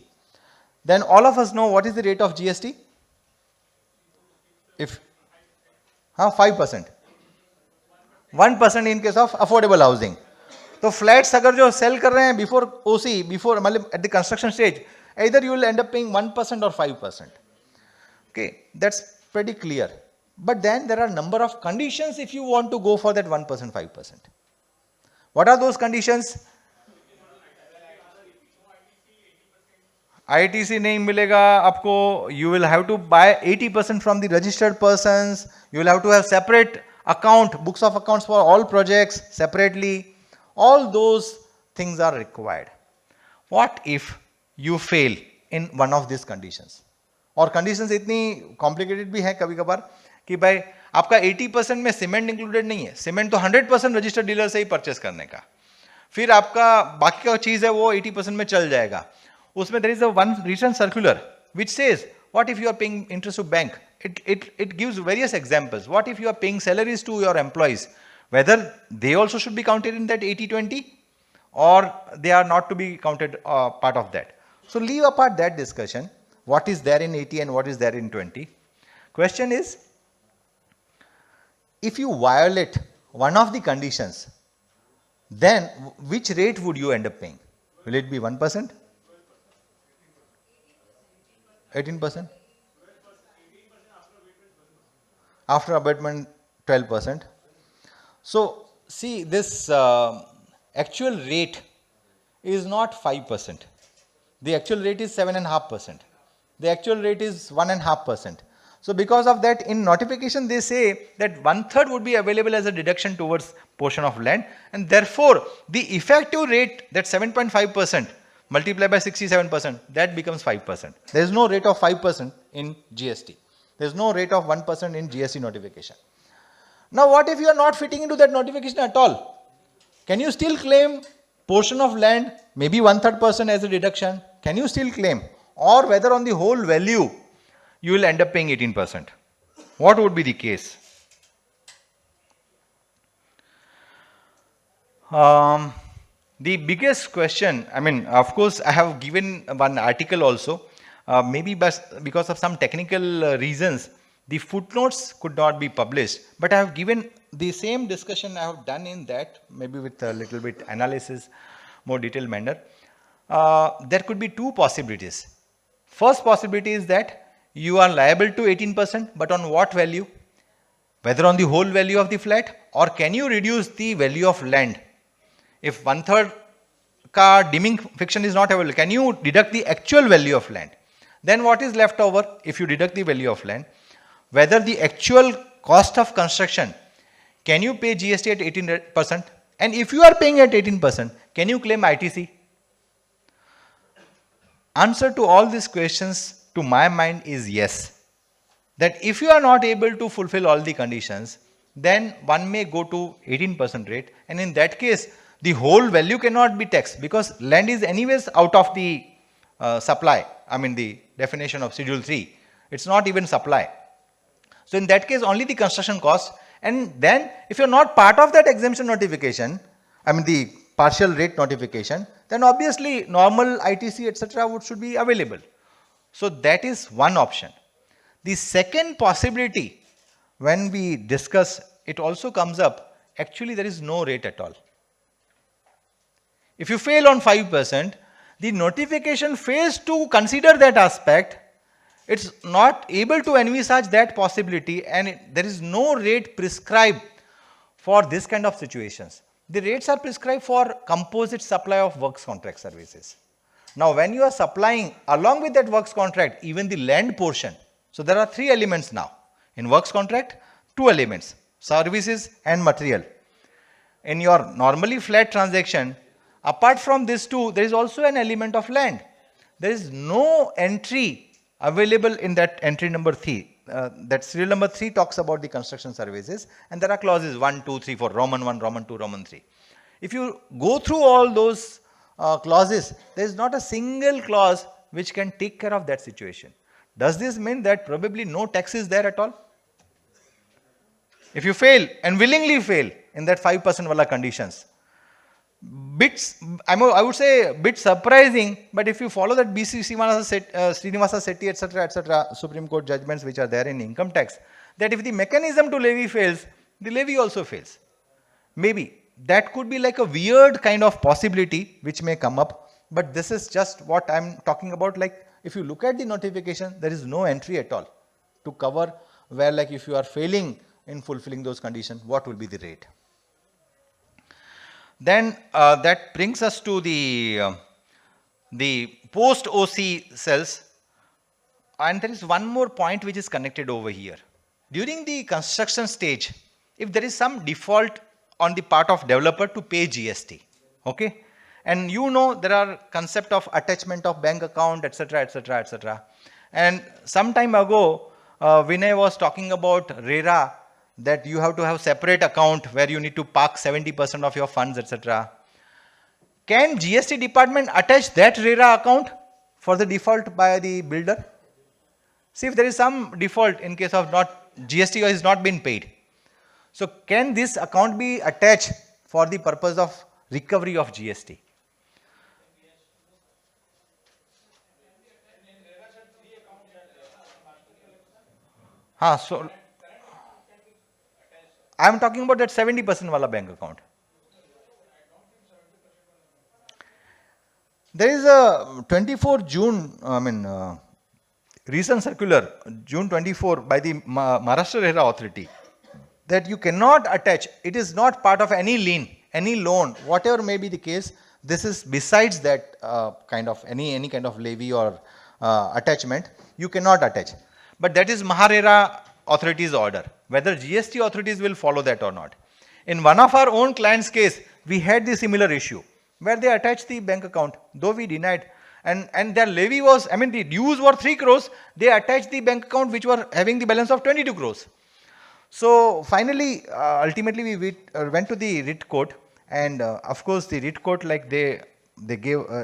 Then all of us know what is the rate of GST? If 5%. 1% in case of affordable housing. So flats अगर जो sell कर रहे हैं before OC, before मतलब at the construction stage, either you will end up paying 1% or 5%. Okay, that's pretty clear. But then there are number of conditions if you want to go for that 1%, 5%. What are those conditions? ITC नहीं मिलेगा आपको, you will have to buy 80% from the registered persons, you will have to have separate account, books of accounts for all projects separately, all those things are required. What if you fail in one of these conditions? और conditions इतनी complicated भी है कभी कभार कि भाई आपका 80% में सीमेंट इंक्लूडेड नहीं है, सीमेंट तो 100% रजिस्टर्ड डीलर से ही परचेस करने का, फिर आपका बाकी का चीज है वो 80% में चल जाएगा. उसमें there is a one recent circular which says what if you are paying interest to bank. It gives various examples. What if you are paying salaries to your employees, whether they also should be counted in that 80-20 or they are not to be counted part of that. So leave apart that discussion, what is there in 80 and what is there in 20. Question is, if you violate one of the conditions, then which rate would you end up paying? Will it be 1%? 18%? After abatement 12%. So see, this actual rate is not 5%. The actual rate is 7.5%. The actual rate is 1.5%. So because of that, in notification they say that 1/3 would be available as a deduction towards portion of land, and therefore the effective rate, that 7.5% multiplied by 67%, that becomes 5%. There is no rate of 5% in GST. There is no rate of 1% in GST notification. Now what if you are not fitting into that notification at all? Can you still claim portion of land, maybe 1/3% as a deduction? Can you still claim? Or whether on the whole value you will end up paying 18%. What would be the case? The biggest question, I mean, of course, I have given one article also. Maybe because of some technical reasons, the footnotes could not be published. But I have given the same discussion I have done in that, maybe with a little bit analysis, more detailed manner. There could be two possibilities. First possibility is that you are liable to 18%, but on what value? Whether on the whole value of the flat, or can you reduce the value of land? If 1/3 ka dimming fiction is not available, can you deduct the actual value of land? Then what is left over if you deduct the value of land? Whether the actual cost of construction, can you pay GST at 18%? And if you are paying at 18%, can you claim ITC? Answer to all these questions to my mind is yes. That if you are not able to fulfill all the conditions, then one may go to 18% rate, and in that case the whole value cannot be taxed because land is anyways out of the supply. I mean the definition of Schedule 3. It's not even supply. So in that case only the construction cost, and then if you are not part of that exemption notification, I mean the partial rate notification, then obviously normal ITC etc. should be available. So that is one option. The second possibility, when we discuss, it also comes up, actually there is no rate at all. If you fail on 5%, the notification fails to consider that aspect, It's not able to envisage that possibility, and there is no rate prescribed for this kind of situations. The rates are prescribed for composite supply of works contract services. Now, when you are supplying along with that works contract even the land portion, so there are three elements now. In works contract, two elements, services and material. In your normally flat transaction, apart from these two, there is also an element of land. There is no entry available in that entry number 3. That serial number 3 talks about the construction services, and there are clauses 1, 2, 3, 4, Roman 1, Roman 2, Roman 3. If you go through all those clauses, there is not a single clause which can take care of that situation. Does this mean that probably no tax is there at all? If you fail and willingly fail in that 5% wala conditions, I would say bit surprising, but if you follow that BC Srinivasa Sethi, etc., Supreme Court judgments which are there in income tax, that if the mechanism to levy fails, the levy also fails. Maybe that could be like a weird kind of possibility which may come up, but this is just what I am talking about. Like, if you look at the notification, there is no entry at all to cover where, like, if you are failing in fulfilling those conditions, what will be the rate. Then that brings us to the post OC cells, and there is one more point which is connected over here. During the construction stage, if there is some default on the part of developer to pay GST, okay, and you know there are concept of attachment of bank account, etc., etc., etc. And some time ago, Vinay was talking about RERA, that you have to have separate account where you need to park 70% of your funds, etc. Can GST department attach that RERA account for the default by the builder? See, if there is some default in case of GST has not been paid, so can this account be attached for the purpose of recovery of GST? So I am talking about that 70% wala bank account. There is a 24 June, recent circular, June 24 by the Maharashtra RERA authority, that you cannot attach, it is not part of any lien, any loan, whatever may be the case. This is besides that kind of any kind of levy or attachment, you cannot attach. But that is MahaRERA authority's order. Whether GST authorities will follow that or not. In one of our own clients' case, we had the similar issue where they attached the bank account, though we denied, and their levy was, the dues were 3 crores, they attached the bank account which were having the balance of 22 crores. So finally, ultimately we went to the writ court, and of course the writ court, like they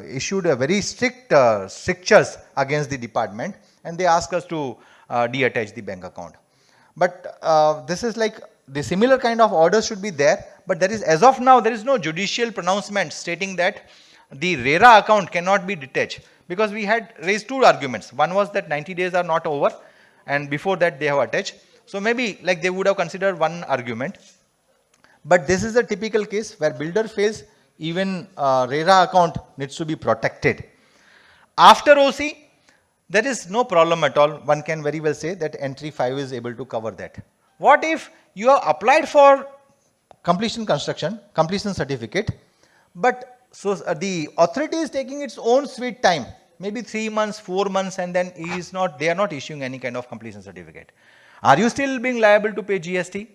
issued a very strict strictures against the department, and they asked us to deattach the bank account. But this is like the similar kind of orders should be there, but there is, as of now, there is no judicial pronouncement stating that the RERA account cannot be detached, because we had raised two arguments. One was that 90 days are not over, and before that they have attached. So maybe like they would have considered one argument, but this is a typical case where builder fails, even RERA account needs to be protected. After OC, there is no problem at all. One can very well say that entry 5 is able to cover that. What if you have applied for completion construction, completion certificate, but so the authority is taking its own sweet time, maybe 3 months, 4 months, and then they are not issuing any kind of completion certificate. Are you still being liable to pay GST?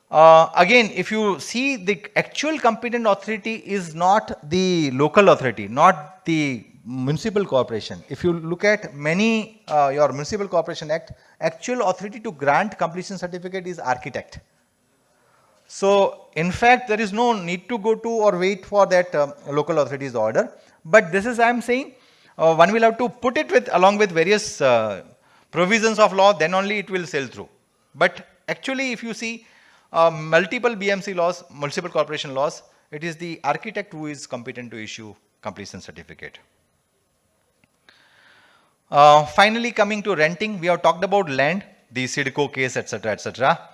Again, if you see, the actual competent authority is not the local authority, not the municipal corporation. If you look at many, your Municipal Corporation Act, actual authority to grant completion certificate is architect. So in fact, there is no need to go to or wait for that local authority's order. But this is, I am saying, one will have to put it with along with various provisions of law, then only it will sail through. But actually, if you see multiple BMC laws, municipal corporation laws, it is the architect who is competent to issue completion certificate. Finally, coming to renting, we have talked about land, the CIDCO case, etc., etc.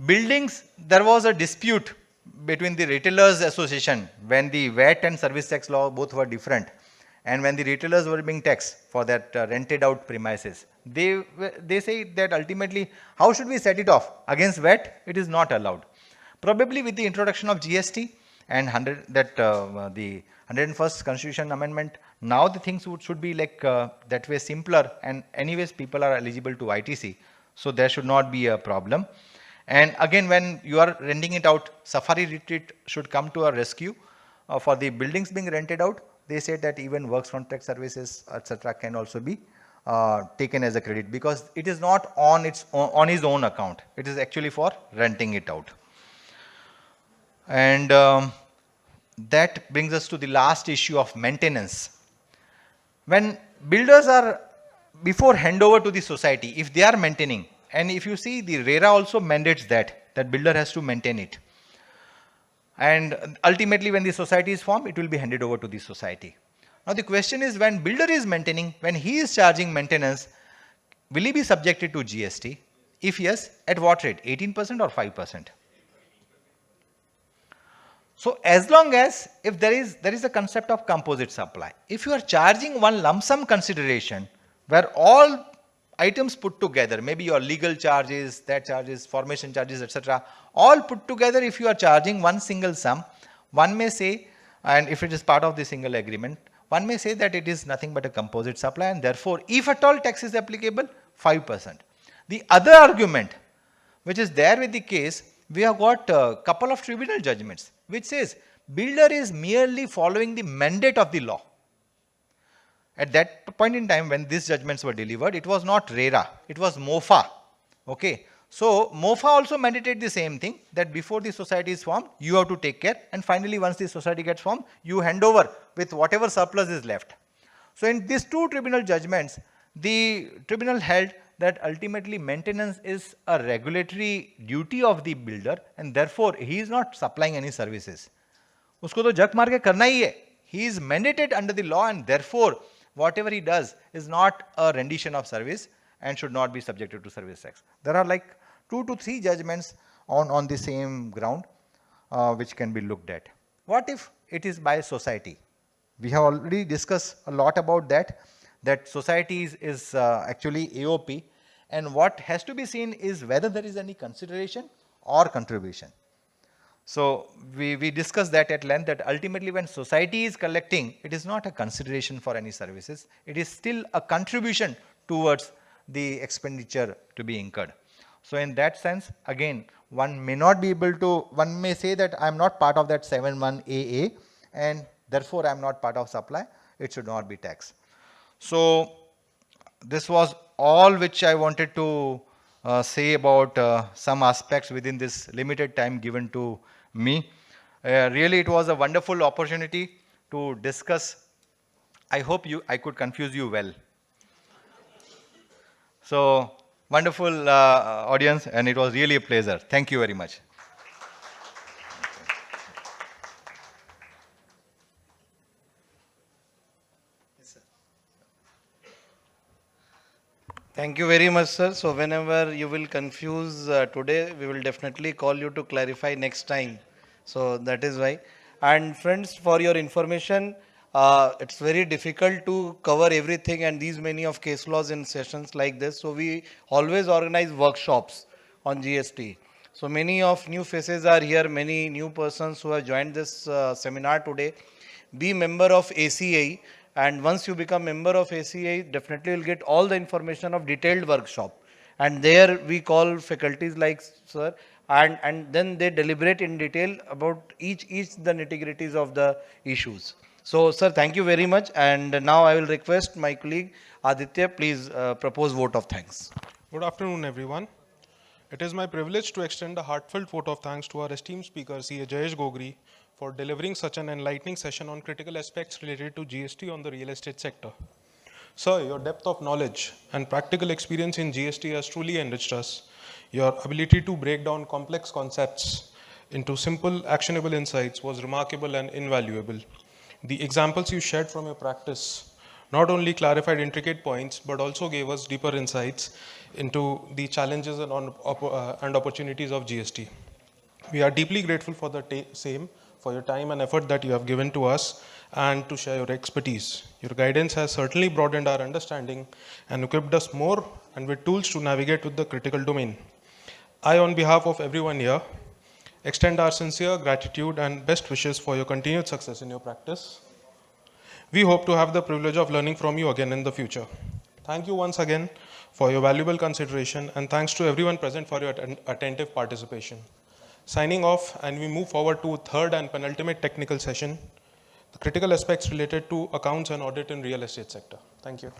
Buildings, there was a dispute between the Retailers Association when the VAT and service tax law both were different, And when the retailers were being taxed for that rented out premises, they say that ultimately, how should we set it off? Against VAT, it is not allowed. Probably with the introduction of GST and the 101st Constitution Amendment, now the things should be like that way simpler, and anyways people are eligible to ITC, so there should not be a problem. And again, when you are renting it out, Safari Retreat should come to our rescue. For the buildings being rented out, they say that even works contract services, etc., can also be taken as a credit, because it is not on his own account. It is actually for renting it out. And that brings us to the last issue of maintenance. When builders are, before handover to the society, if they are maintaining, and if you see, the RERA also mandates that builder has to maintain it. And ultimately, when the society is formed, it will be handed over to the society. Now the question is, when builder is maintaining, when he is charging maintenance, will he be subjected to GST? If yes, at what rate? 18% or 5%? So as long as, if there is a concept of composite supply, if you are charging one lump sum consideration where all items put together, maybe your legal charges, that charges, formation charges, etc., all put together, if you are charging one single sum, one may say, and if it is part of the single agreement, one may say that it is nothing but a composite supply, and therefore, if at all tax is applicable, 5%. The other argument, which is there with the case, we have got a couple of tribunal judgments, which says builder is merely following the mandate of the law. At that point in time, when these judgments were delivered, it was not RERA, it was MOFA. Okay. So MOFA also mandated the same thing, that before the society is formed, you have to take care, and finally once the society gets formed, you hand over with whatever surplus is left. So in these two tribunal judgments, the tribunal held that ultimately maintenance is a regulatory duty of the builder, and therefore he is not supplying any services. Usko to jak maar ke karna hi hai. He is mandated under the law, and therefore whatever he does is not a rendition of service and should not be subjected to service tax. There are like 2 to 3 judgments on the same ground which can be looked at. What if it is by society? We have already discussed a lot about that society is actually AOP, and what has to be seen is whether there is any consideration or contribution. So we discussed that at length, that ultimately when society is collecting, it is not a consideration for any services, it is still a contribution towards the expenditure to be incurred. So in that sense, again, one may not be able to, one may say that I am not part of that 7(1) AA, and therefore I am not part of supply, it should not be taxed. So this was all which I wanted to say about some aspects within this limited time given to me. Really, it was a wonderful opportunity to discuss. I hope I could confuse you well. So wonderful audience, and it was really a pleasure. Thank you very much. Thank you very much, sir. So whenever you will confuse today, we will definitely call you to clarify next time. So that is why. And friends, for your information, it's very difficult to cover everything and these many of case laws in sessions like this. So we always organize workshops on GST. So many of new faces are here, many new persons who have joined this seminar today. Be member of ACA. And once you become member of ACA, definitely you'll get all the information of detailed workshop. And there we call faculties like sir, and then they deliberate in detail about each the nitty-gritties of the issues. So sir, thank you very much. And now I will request my colleague Aditya, please propose vote of thanks. Good afternoon, everyone. It is my privilege to extend a heartfelt vote of thanks to our esteemed speaker, CA Jayesh Gogri, for delivering such an enlightening session on critical aspects related to GST on the real estate sector. Sir, your depth of knowledge and practical experience in GST has truly enriched us. Your ability to break down complex concepts into simple, actionable insights was remarkable and invaluable. The examples you shared from your practice not only clarified intricate points, but also gave us deeper insights into the challenges and opportunities of GST. We are deeply grateful for the same, for your time and effort that you have given to us, and to share your expertise. Your guidance has certainly broadened our understanding and equipped us more and with tools to navigate with the critical domain. I, on behalf of everyone here, extend our sincere gratitude and best wishes for your continued success in your practice. We hope to have the privilege of learning from you again in the future. Thank you once again for your valuable consideration, and thanks to everyone present for your attentive participation. Signing off, and we move forward to third and penultimate technical session, the critical aspects related to accounts and audit in real estate sector. Thank you.